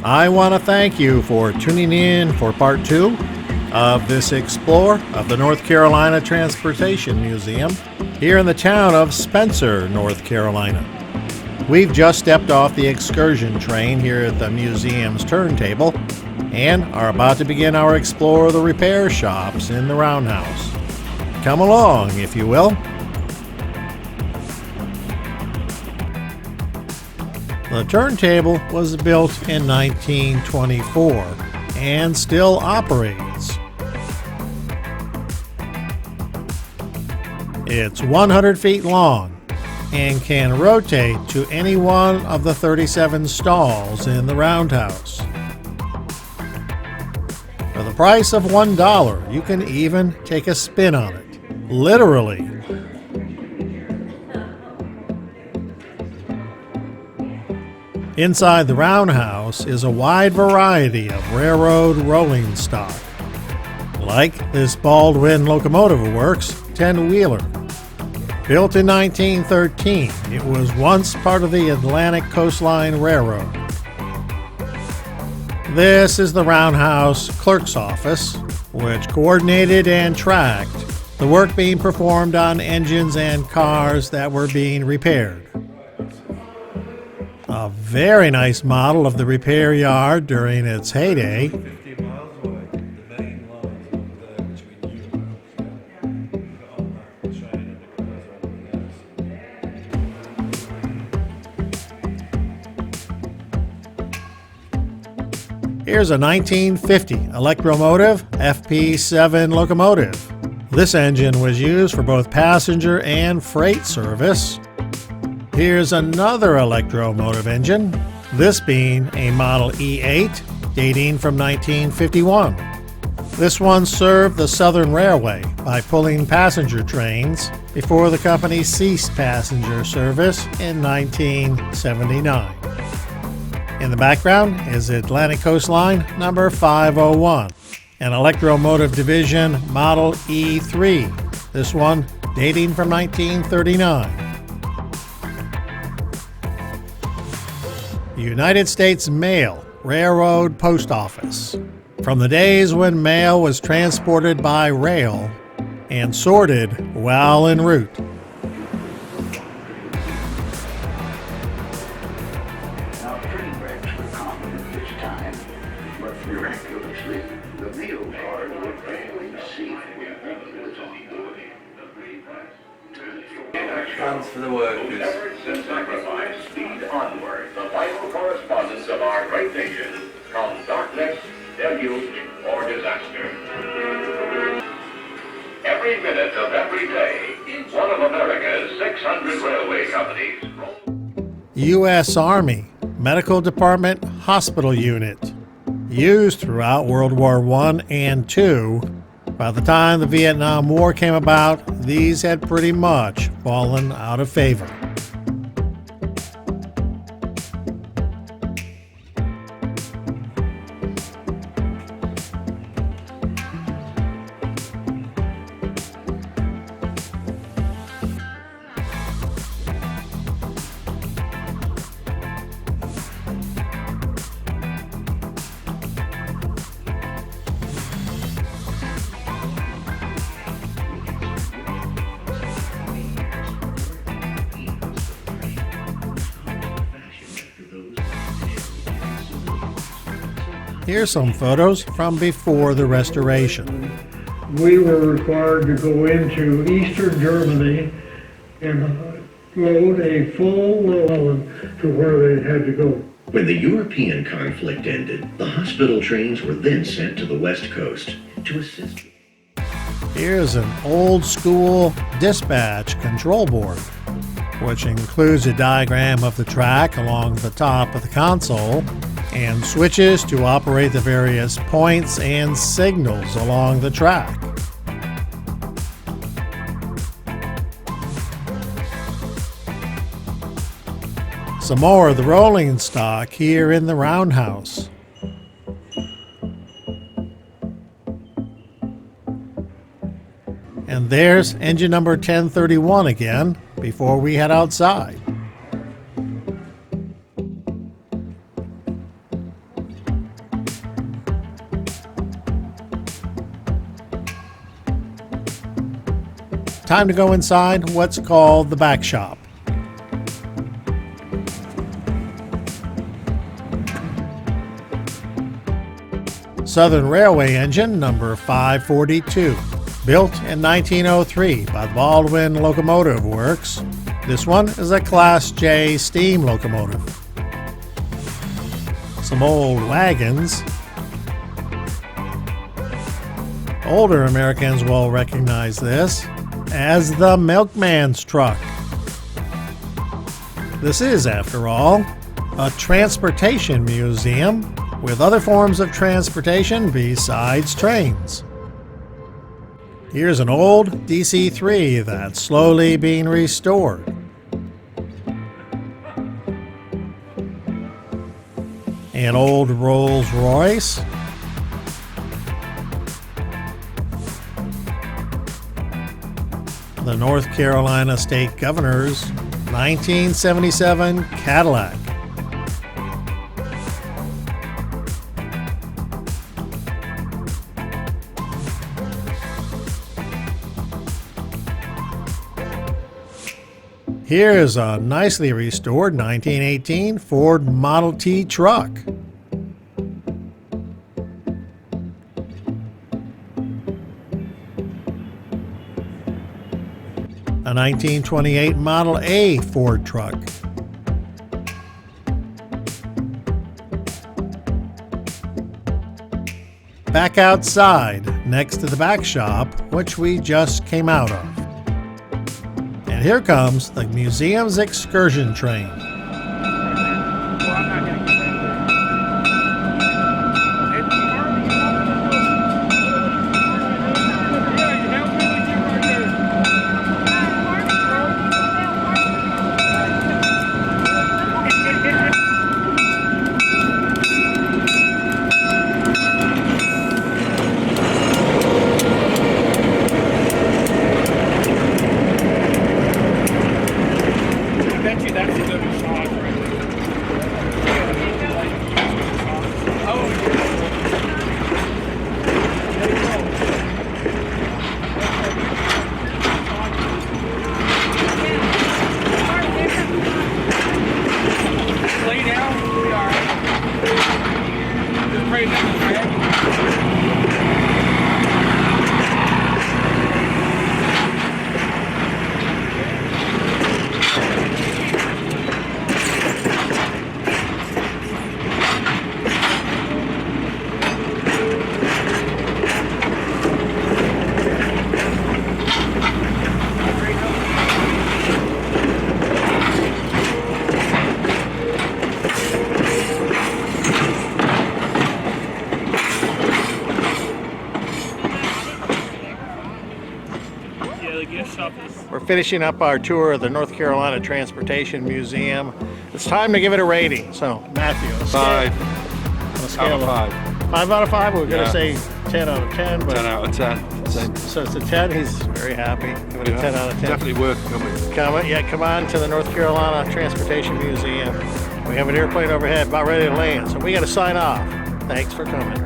I want to thank you for tuning in for part 2 of this explore of the North Carolina Transportation Museum here in the town of Spencer, North Carolina. We've just stepped off the excursion train here at the museum's turntable and are about to begin our explore of the repair shops in the roundhouse. Come along, if you will. The turntable was built in 1924 and still operates. It's 100 feet long and can rotate to any one of the 37 stalls in the roundhouse. For the price of $1, you can even take a spin on it, literally. Inside the roundhouse is a wide variety of railroad rolling stock, like this Baldwin Locomotive Works 10-wheeler. Built in 1913, it was once part of the Atlantic Coastline Railroad. This is the roundhouse clerk's office, which coordinated and tracked the work being performed on engines and cars that were being repaired. A very nice model of the repair yard during its heyday. Here's a 1950 Electromotive FP7 locomotive. This engine was used for both passenger and freight service. Here's another electromotive engine, this being a Model E8 dating from 1951. This one served the Southern Railway by pulling passenger trains before the company ceased passenger service in 1979. In the background is Atlantic Coastline number 501, an electromotive division Model E3, this one dating from 1939. United States Mail Railroad Post Office. From the days when mail was transported by rail and sorted while en route. Now, train wrecks were common at this time, but miraculously, the mail card would barely see who was on board. Hands for the workers. Efforts and sacrifice speed onward the vital correspondence of our great nation from darkness, deluge, or disaster. Every minute of every day, one of America's 600 railway companies. U.S. Army Medical Department Hospital Unit. Used throughout World War I and II. By the time the Vietnam War came about, these had pretty much fallen out of favor. Here's some photos from before the restoration. We were required to go into Eastern Germany and load a full load to where they had to go. When the European conflict ended, the hospital trains were then sent to the West Coast to assist. Here's an old school dispatch control board, which includes a diagram of the track along the top of the console and switches to operate the various points and signals along the track. Some more of the rolling stock here in the roundhouse. And there's engine number 1031 again before we head outside. time to go inside what's called the back shop. Southern Railway engine number 542, built in 1903 by the Baldwin Locomotive Works. This one is a Class J steam locomotive. Some old wagons. Older Americans will recognize this as the milkman's truck. This is, after all, a transportation museum with other forms of transportation besides trains. Here's an old DC-3 that's slowly being restored. An old Rolls-Royce. The North Carolina State Governor's 1977 Cadillac. Here's a nicely restored 1918 Ford Model T truck. A 1928 Model A Ford truck. Back outside, next to the back shop, which we just came out of. And here comes the museum's excursion train. We're finishing up our tour of the North Carolina Transportation Museum. It's time to give it a rating. So, Matthew, a scale of 5. 5 out of 5? We're going to say 10 out of 10. But 10 out of 10. So it's a 10. He's very happy. Give it a 10 out of 10. Definitely worth coming. Come on to the North Carolina Transportation Museum. We have an airplane overhead about ready to land, so we got to sign off. Thanks for coming.